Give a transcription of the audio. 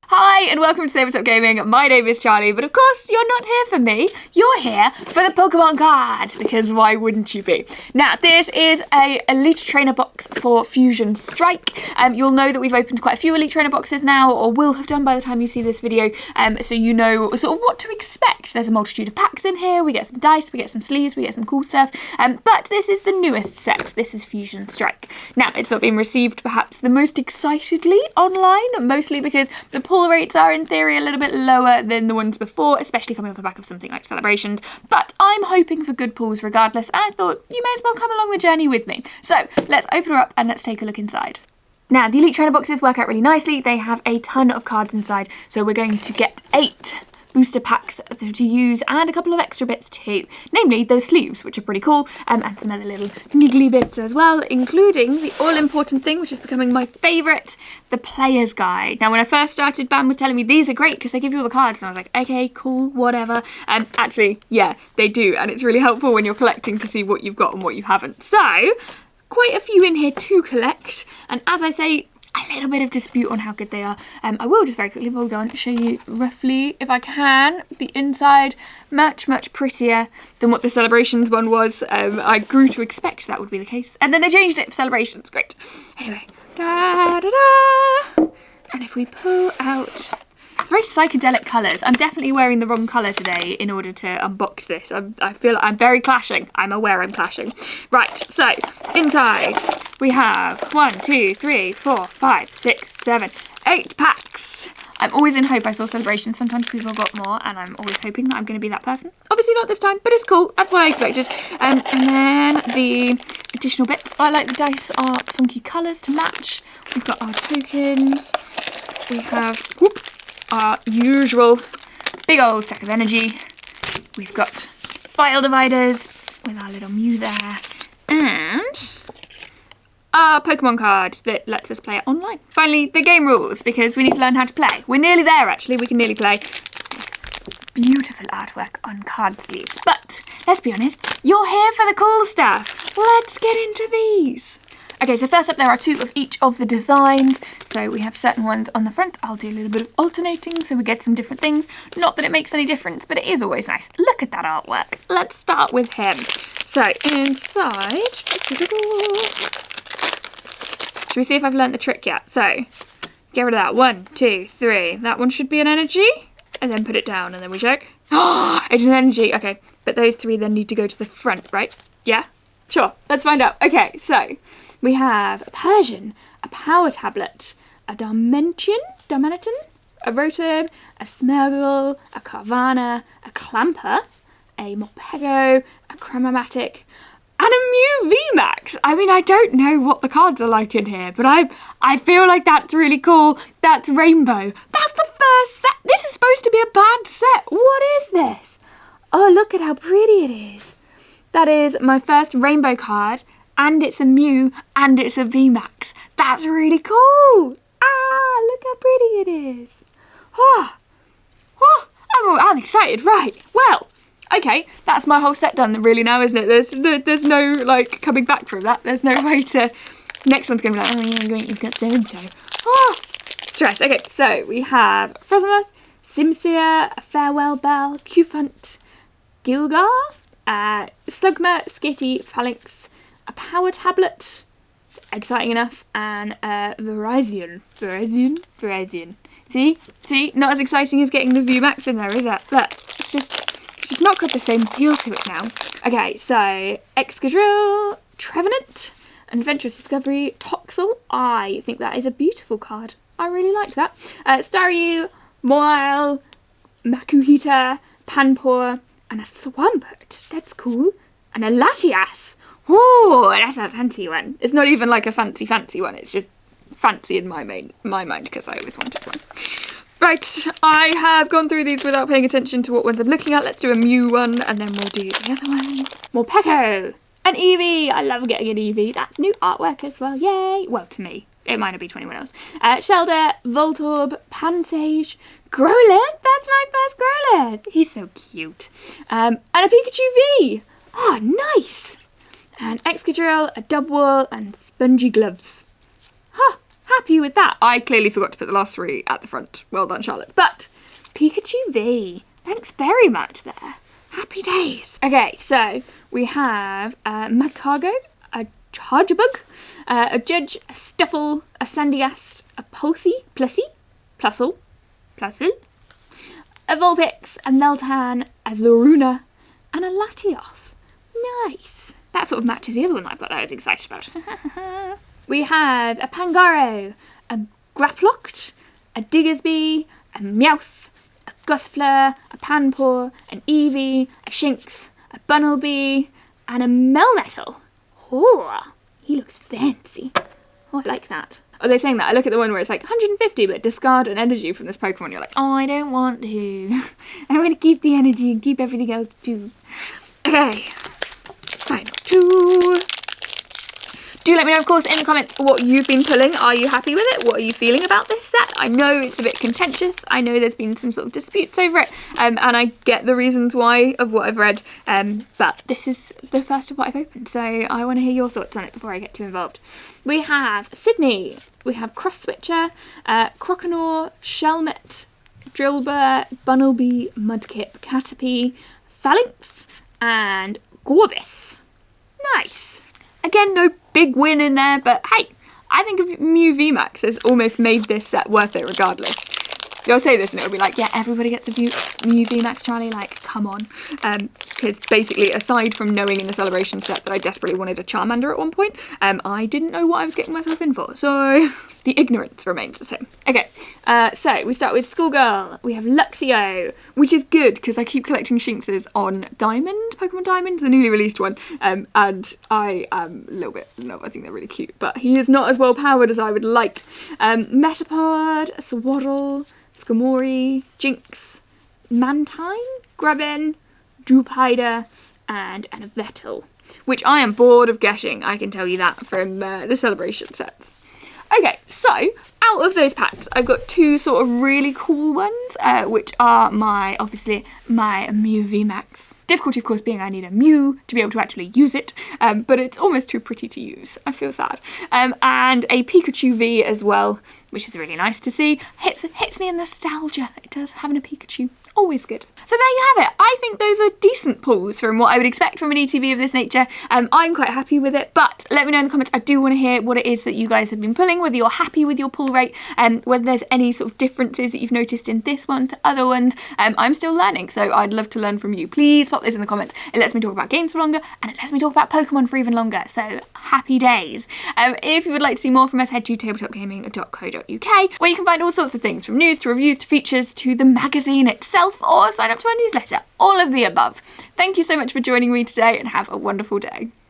Hi and welcome to Tabletop Gaming. My name is Charlie, but of course you're not here for me. You're here for the Pokemon cards, because why wouldn't you be? Now, this is a Elite Trainer box for Fusion Strike. You'll know that we've opened quite a few Elite Trainer boxes now, or will have done by the time you see this video, so you know sort of what to expect. There's a multitude of packs in here. We get some dice, we get some sleeves, we get some cool stuff, but this is the newest set. This is Fusion Strike. Now, it's not been received perhaps the most excitedly online, mostly because the pull rates are in theory a little bit lower than the ones before, especially coming off the back of something like Celebrations, but I'm hoping for good pulls regardless, and I thought you may as well come along the journey with me. So let's open her up and let's take a look inside. Now, the Elite Trainer boxes work out really nicely. They have a ton of cards inside, so we're going to get 8 booster packs to use and a couple of extra bits too, namely those sleeves, which are pretty cool, and some other little niggly bits as well, including the all-important thing, which is becoming my favourite, the player's guide. Now, when I first started, Bam was telling me these are great because they give you all the cards, and I was like, okay, cool, whatever. And actually, yeah, they do, and it's really helpful when you're collecting to see what you've got and what you haven't. So, quite a few in here to collect, and as I say, a little bit of dispute on how good they are. I will just very quickly go and show you roughly, if I can, the inside. Much prettier than what the Celebrations one was. I grew to expect that would be the case. And then they changed it for Celebrations. Great. Anyway. Da-da-da. And if we pull out... It's very psychedelic colours. I'm definitely wearing the wrong colour today in order to unbox this. I feel like I'm very clashing. I'm aware I'm clashing. Right, so inside we have 1, 2, 3, 4, 5, 6, 7, 8 packs. I'm always in hope. I saw Celebrations. Sometimes people got more, and I'm always hoping that I'm going to be that person. Obviously not this time, but it's cool. That's what I expected. And then the additional bits. I like the dice are funky colours to match. We've got our tokens. We have... Whoop, our usual big old stack of energy. We've got file dividers with our little MEW there, and our Pokemon card that lets us play it online. Finally, the game rules, because we need to learn how to play. We're nearly there, actually. We can nearly play. Beautiful artwork on card sleeves. But let's be honest, you're here for the cool stuff. Let's get into these. Okay, so first up there are 2 of each of the designs. So we have certain ones on the front. I'll do a little bit of alternating so we get some different things. Not that it makes any difference, but it is always nice. Look at that artwork. Let's start with him. So inside, should we see if I've learnt the trick yet? So get rid of that. 1, 2, 3. That one should be an energy, and then put it down, and then we check. Oh, it's an energy. Okay, but those 3 then need to go to the front, right? Yeah, sure. Let's find out. Okay, so we have a Persian, a Power Tablet, a Darmanitan, a Rotom, a Smeargle, a Carvana, a Clamper, a Morpeko, a Chromatic, and a MEW VMAX. I mean, I don't know what the cards are like in here, but I feel like that's really cool. That's Rainbow. That's the first set. This is supposed to be a bad set. What is this? Oh, look at how pretty it is. That is my first Rainbow card. And it's a MEW, and it's a VMAX. That's really cool. Ah, look how pretty it is. Oh, I'm excited. Right, well, okay, that's my whole set done really now, isn't it? There's no, like, coming back from that. There's no way to... Next one's going to be like, oh yeah, great, you've got so-and-so. Oh, stress. Okay, so we have Frosmoth, Simsear, a Farewell Bell, Cufant, Gilgar, Slugma, Skitty, Phalanx, a Power Tablet, exciting enough, and Virizion. See, not as exciting as getting the VMAX in there, is it? Look, it's just not got the same feel to it now. Okay, so Excadrill, Trevenant, Adventurous Discovery, Toxel. I think that is a beautiful card. I really like that. Staryu, Moile, Makuhita, Panpour, and a Swampert. That's cool. And a Latias. Oh, that's a fancy one. It's not even like a fancy one. It's just fancy in my mind because I always wanted one. Right, I have gone through these without paying attention to what ones I'm looking at. Let's do a MEW one, and then we'll do the other one. Morpeko, an Eevee. I love getting an Eevee. That's new artwork as well. Yay. Well, to me. It might not be to anyone else. Shelder, Voltorb, Pansage, Growlithe. That's my first Growlithe. He's so cute. And a Pikachu V. Oh, nice. An Excadrill, a Dubwool, and Spongy Gloves. Huh, happy with that. I clearly forgot to put the last 3 at the front. Well done, Charlotte. But Pikachu V, thanks very much there. Happy days. Okay, so we have a Magcargo, a Chargebug, a Judge, a Stuffle, a Sandygast, a Plusle, a Vulpix, a Meltan, a Zoruna, and a Latios. Nice. That sort of matches the other one that I've got that I was excited about. We have a Pangaro, a Graplocked, a Diggersby, a Meowth, a Gossifleur, a Panpour, an Eevee, a Shinx, a Bunnelby, and a Melmetal. Oh, he looks fancy. Oh, I like that. Oh, they're saying that. I look at the one where it's like 150, but discard an energy from this Pokemon. You're like, oh, I don't want to. I want to keep the energy and keep everything else too. Okay. Final 2. Do let me know, of course, in the comments what you've been pulling. Are you happy with it? What are you feeling about this set? I know it's a bit contentious. I know there's been some sort of disputes over it, and I get the reasons why of what I've read, but this is the first of what I've opened, so I want to hear your thoughts on it before I get too involved. We have Sydney, we have Cross Switcher, Croconaw, Shelmet, Drillbur, Bunnelby, Mudkip, Caterpie, Phalanx, and Gorbis. Nice. Again, no big win in there, but hey, I think of MEW VMAX has almost made this set worth it regardless. You'll say this and it'll be like, yeah, everybody gets a MEW VMAX, Charlie, like, come on. Because basically, aside from knowing in the Celebration set that I desperately wanted a Charmander at one point, I didn't know what I was getting myself in for, so the ignorance remains the same. Okay, so we start with Schoolgirl. We have Luxio, which is good because I keep collecting Shinxes on Diamond, Pokemon Diamond, the newly released one, and I am a little bit, no, I think they're really cute, but he is not as well powered as I would like. Metapod, Swaddle, Skarmory, Jinx, Mantine, Grubbin, Drupida, and a Vettel, which I am bored of getting, I can tell you that, from the Celebration sets. Okay, so out of those packs, I've got 2 sort of really cool ones, which are obviously my MEW VMAX. Difficulty, of course, being I need a Mew to be able to actually use it, but it's almost too pretty to use. I feel sad. And a Pikachu V as well, which is really nice to see. Hits me in nostalgia. It does, having a Pikachu. Always good. So there you have it. I think those are decent pulls from what I would expect from an ETB of this nature. I'm quite happy with it, but let me know in the comments. I do want to hear what it is that you guys have been pulling, whether you're happy with your pull rate, whether there's any sort of differences that you've noticed in this one to other ones. I'm still learning, so I'd love to learn from you. Please pop this in the comments. It lets me talk about games for longer, and it lets me talk about Pokemon for even longer, so happy days. If you would like to see more from us, head to tabletopgaming.co.uk, where you can find all sorts of things, from news to reviews to features to the magazine itself, or sign up to our newsletter. All of the above. Thank you so much for joining me today, and have a wonderful day.